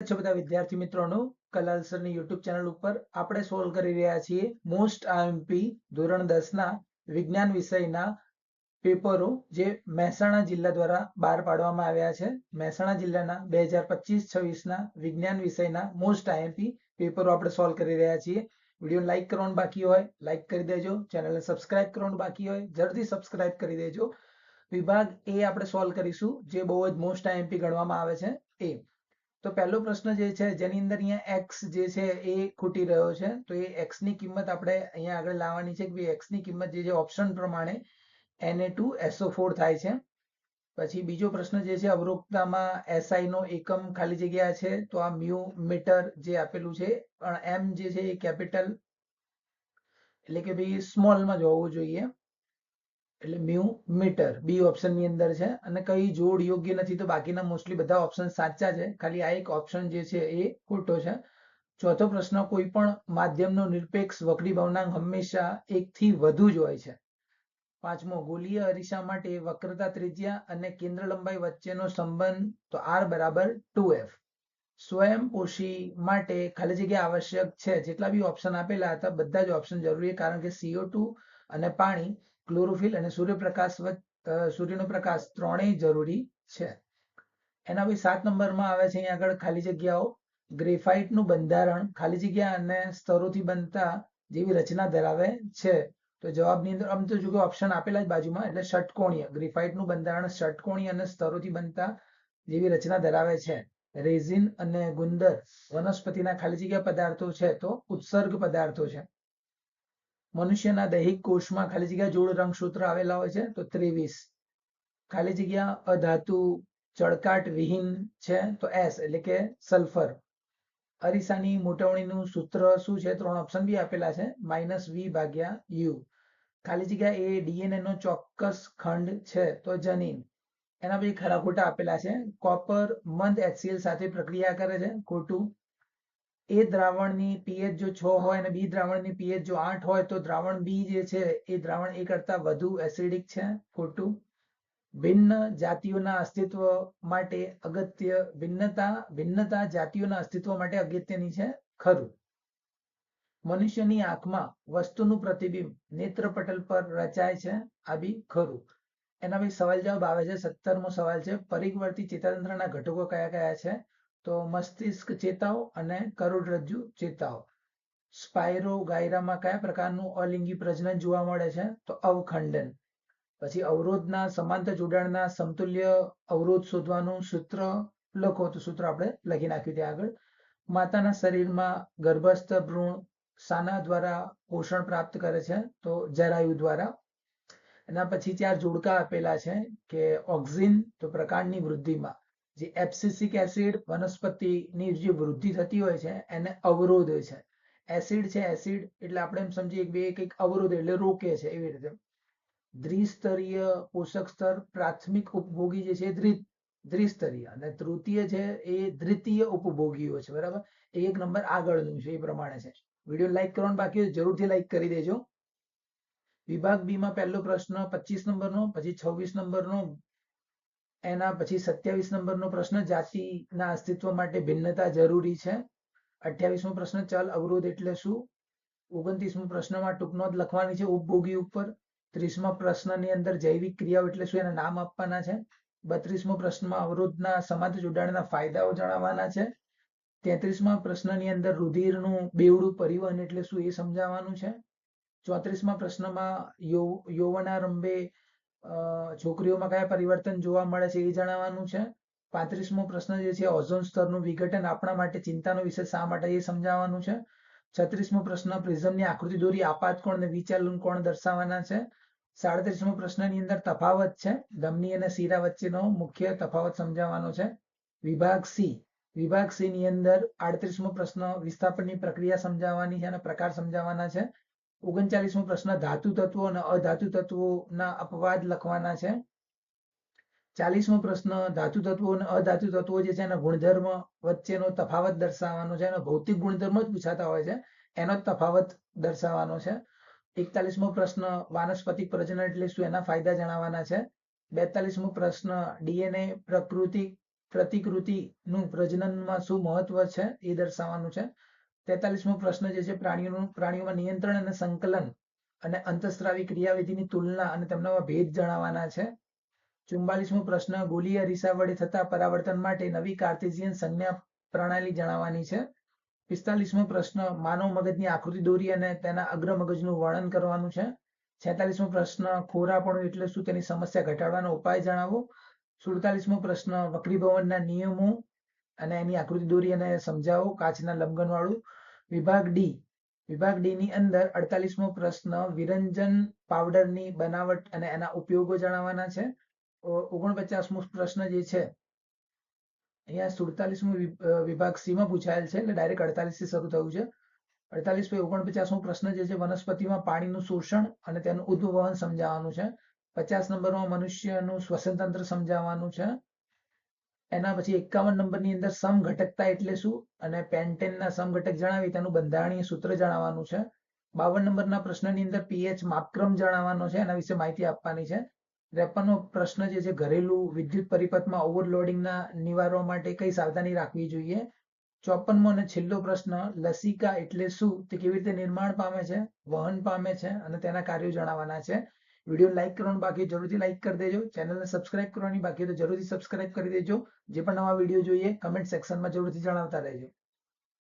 છે બધા વિદ્યાર્થી મિત્રોનું કલાલ સરની યુટ્યુબ ચેનલ ઉપર આપણે સોલ્વ કરી રહ્યા છીએ મોસ્ટ આઈએમપી ધોરણ 10 ના વિજ્ઞાન વિષયના પેપરો જે મહેસાણા જિલ્લા દ્વારા બહાર પાડવામાં આવ્યા છે. મહેસાણા જિલ્લાના 2025-26 ના વિજ્ઞાન વિષયના મોસ્ટ આઈએમપી પેપરો આપણે સોલ્વ કરી રહ્યા છીએ. વિડીયો લાઈક કરવાનું બાકી હોય લાઈક કરી દેજો, ચેનલને સબસ્ક્રાઇબ કરવાનું બાકી હોય જલ્દી સબસ્ક્રાઇબ કરી દેજો. વિભાગ એ આપણે સોલ્વ કરીશું જે બહુ જ મોસ્ટ આઈએમપી ગણવામાં આવે છે એ. તો પહેલો પ્રશ્ન જે છે જેની અંદર અહીંયા x જે છે એ ખૂટી રહ્યો છે, તો એ x ની કિંમત આપણે અહીંયા આગળ લાવવાની છે કે x ની કિંમત જે છે ઓપ્શન પ્રમાણે Na2SO4 થાય છે. પછી બીજો પ્રશ્ન જે છે અવરોધકતામાં SI નો એકમ ખાલી જગ્યા છે, તો આ મ્યુ મીટર જે આપેલું છે પણ m જે છે એ કેપિટલ એટલે કે ભાઈ સ્મોલમાં જ હોવું જોઈએ, એટલે મ્યુ મીટર બી ઓપ્શન ની અંદર છે. અને કઈ જોડ યોગ્ય નથી તો બાકીના મોસ્ટલી બધા ઓપ્શન સાચા છે, ખાલી આ એક ઓપ્શન જે છે એ ખોટો છે. ચોથો પ્રશ્ન કોઈ પણ માધ્યમનો નિરપેક્ષ વક્રી ભવનાંક હંમેશા 1 થી વધુ જ હોય છે. પાંચમો ગોલીય અરીસા માટે વક્રતા ત્રિજ્યા અને કેન્દ્ર લંબાઈ વચ્ચેનો સંબંધ તો r બરાબર 2f. સ્વયંપોષી માટે ખાલી જગ્યા આવશ્યક છે. જેટલા બી ઓપ્શન આપેલા હતા બધા જ ઓપ્શન જરૂરી છે, કારણ કે CO2 અને પાણી, ક્લોરોફિલ અને સૂર્યનો પ્રકાશ ત્રણેય જરૂરી છે. એના પછી 7 નંબરમાં આવે છે અહીંયા આગળ ખાલી જગ્યાઓ. ગ્રેફાઇટનું બંધારણ ખાલી જગ્યા અને સ્તરોથી બનતા જેવી રચના ધરાવે છે. તો જવાબની અંદર આમ તો જો કે ઓપ્શન આપેલા જ બાજુમાં, એટલે ષટકોણીય. ગ્રેફાઇટનું બંધારણ ષટકોણીય અને સ્તરોથી બનતા જેવી રચના ધરાવે છે. રેઝિન અને ગુંદર વનસ્પતિના ખાલી જગ્યા પદાર્થો છે, તો ઉત્સર્ગ પદાર્થો છે. મનુષ્યના દૈહિક કોષમાં ખાલી જગ્યા જોડ રંગસૂત્ર આવેલા હોય છે, તો 23. ખાલી જગ્યા અધાતુ ચળકાટ વિહીન છે, તો S એટલે કે સલ્ફર. અરીસાની મોટવણીનું સૂત્ર શું છે? 3 ઓપ્શન બી આપેલા છે, -V/U. ખાલી જગ્યા એ DNA નો ચોક્કસ ખંડ છે, તો જનીન. એના પછી ખરા ખોટા આપેલા છે. કોપર મંદ HCl સાથે પ્રક્રિયા કરે છે, ખોટું. એ દ્રાવણની pH જો 6 હોય અને બી દ્રાવણની pH જો 8 હોય તો દ્રાવણ બી જે છે એ દ્રાવણ એ કરતા વધુ એસિડિક છે, ખોટું. ભિન્ન જાતિઓના અસ્તિત્વ માટે ભિન્નતા જાતિઓના અસ્તિત્વ માટે અગત્યની છે, ખરું. મનુષ્યની આંખમાં વસ્તુનું પ્રતિબિંબ નેત્રપટલ પર રચાય છે, આ બી ખરું. એના પછી સવાલ જવાબ આવે છે. 17મો સવાલ છે પરિવર્તી ચેતાતંત્રના ઘટકો કયા કયા છે? તો મસ્તિષ્ક ચેતાઓ અને કરોડરજ્જુ ચેતાઓ. સ્પાયરોગાયરામાં કયા પ્રકારનું અલિંગી પ્રજનન જોવા મળે છે? તો અવખંડન. પછી અવરોધના સમાંતર જોડાણના સમતુલ્ય અવરોધ શોધવાનું સૂત્ર લખો, તો સૂત્ર આપણે લખી નાખ્યું ત્યાં આગળ. માતાના શરીરમાં ગર્ભસ્થ ભ્રૂણ શાના દ્વારા પોષણ પ્રાપ્ત કરે છે? તો જરાયુ દ્વારા. એના પછી 4 જોડકા આપેલા છે કે ઓક્સિન તો પ્રકાંડની વૃદ્ધિમાં જે એબ્સિસિક એસિડ વનસ્પતિની જે વૃદ્ધિ થતી હોય છે એને અવરોધે છે. એસિડ છે, એસિડ એટલે આપણે એમ સમજીએ કે કંઈક અવરોધ એટલે રોકે છે, એવી રીતે. દ્વિસ્તરીય પોષક સ્તર પ્રાથમિક ઉપભોગી જે છે દ્વિસ્તરીય, અને તૃતીય છે એ દ્વિતીય ઉપભોગીઓ છે, બરાબર. એક નંબર આગળનું છે, એ પ્રમાણે છે. વિડીયો લાઈક કરવાનું બાકી હોય જરૂરથી લાઈક કરી દેજો. વિભાગ બી માં પહેલો પ્રશ્ન 25 નંબરનો, પછી 26 નંબરનો, એના પછી 27 નંબરનો પ્રશ્ન જાતિના અસ્તિત્વ માટે ભિન્નતા જરૂરી છે. 28મો પ્રશ્ન ચલ અવરોધ એટલે શું? 29મો પ્રશ્નમાં ટૂંક નોંધ લખવાની છે ઉપભોગી ઉપર. 30મા પ્રશ્નની અંદર જૈવિક ક્રિયાઓ એટલે શું એના નામ આપવાના છે. 32મો પ્રશ્નમાં અવરોધના સમાંતર જોડાણના ફાયદાઓ જણાવવાના છે. 33મા પ્રશ્નની અંદર રુધિરનું બેવડું પરિવહન એટલે શું એ સમજાવવાનું છે. 34મા પ્રશ્નમાં યૌવનારંભે છોકરીઓમાં કયા પરિવર્તન જોવા મળે છે એ જણાવવાનું છે. 35મો પ્રશ્ન જે છે ઓઝોન સ્તરનું વિઘટન આપણા માટે ચિંતાનો વિષય શા માટે એ સમજાવવાનું છે. 36મો પ્રશ્ન પ્રિઝમની આકૃતિ દોરી આપાત કોણ અને વિચલન કોણ દર્શાવવાના છે. 37મો પ્રશ્નની અંદર તફાવત છે, ધમની અને શીરા વચ્ચેનો મુખ્ય તફાવત સમજાવવાનો છે. વિભાગ સી ની અંદર 38મો પ્રશ્ન વિસ્થાપનની પ્રક્રિયા સમજાવવાની છે અને પ્રકાર સમજાવવાના છે. 39મો પ્રશ્ન ધાતુ તત્વો અને અધાતુ તત્વોના અપવાદ લખવાના છે. 40મો પ્રશ્ન ધાતુ તત્વો અને અધાતુ તત્વો જે છે એના ગુણધર્મ વચ્ચેનો તફાવત દર્શાવવાનો છે, અને ભૌતિક ગુણધર્મો જ પૂછાતા હોય છે, એનો જ તફાવત દર્શાવવાનો છે. 41મો પ્રશ્ન વાનસ્પતિક પ્રજનન એટલે શું એના ફાયદા જણાવવાના છે. 42મો પ્રશ્ન ડીએનએ પ્રકૃતિ પ્રતિકૃતિનું પ્રજનનમાં શું મહત્વ છે એ દર્શાવવાનું છે. 43મો પ્રશ્ન જે છે પ્રાણીઓમાં નિયંત્રણ અને સંકલન અને અંતઃસ્ત્રાવી ક્રિયાવિધિની તુલના અને તેમનામાં ભેદ જણાવવાના છે. 44મો પ્રશ્ન ગોલીય અરીસા વડે થતા પરાવર્તન માટે નવી કાર્ટેશિયન સંજ્ઞા પ્રણાલી જણાવવાની છે. 45મો પ્રશ્ન માનવ મગજની આકૃતિ દોરી અને તેના અગ્ર મગજનું વર્ણન કરવાનું છે. 46મો પ્રશ્ન ખોરાપણું એટલે શું તેની સમસ્યા ઘટાડવાનો ઉપાય જણાવો. 47મો પ્રશ્ન વક્રીભવનના નિયમો અને એની આકૃતિ દોરી અને સમજાવો કાચના લંબઘન વાળું. વિભાગ ડી ની અંદર 48મો પ્રશ્ન વિરંજન પાવડરની બનાવટ અને એના ઉપયોગો જણાવવાના છે. 49મો પ્રશ્ન જે છે અહીંયા 47મો વિભાગ સી માં પૂછાયેલ છે એટલે ડાયરેક્ટ 48 થી શરૂ થયું છે. 48 પછી 49મો પ્રશ્ન જે છે વનસ્પતિમાં પાણીનું શોષણ અને તેનું ઉદ્વહન સમજાવવાનું છે. 50 નંબરમાં મનુષ્યનું શ્વસન તંત્ર સમજાવવાનું છે. એના પછી 51 નંબરની અંદર સમઘટકતા એટલે શું અને પેન્ટેનના સમઘટક જણાવી તેનું બંધારણીય સૂત્ર જણાવવાનું છે. 52 નંબરના પ્રશ્નની અંદર પીએચ માપક્રમ જણાવવાનો છે, એના વિશે માહિતી આપવાની છે. 53મો પ્રશ્ન જે છે ઘરેલું વિદ્યુત પરિપથમાં ઓવરલોડિંગના નિવારવા માટે કઈ સાવધાની રાખવી જોઈએ. 54મો અને છેલ્લો પ્રશ્ન લસિકા એટલે શું, તે કેવી રીતે નિર્માણ પામે છે, વહન પામે છે અને તેના કાર્યો જણાવવાના છે. વિડીયો લાઈક કરવાનું બાકી જરૂરથી લાઈક કરી દેજો. ચેનલને સબસ્ક્રાઇબ કરવાની બાકી તો જરૂરથી સબસ્ક્રાઇબ કરી દેજો. જે પણ નવા વિડીયો જોઈએ કમેન્ટ સેક્શનમાં જરૂરથી જણાવતા રહેજો.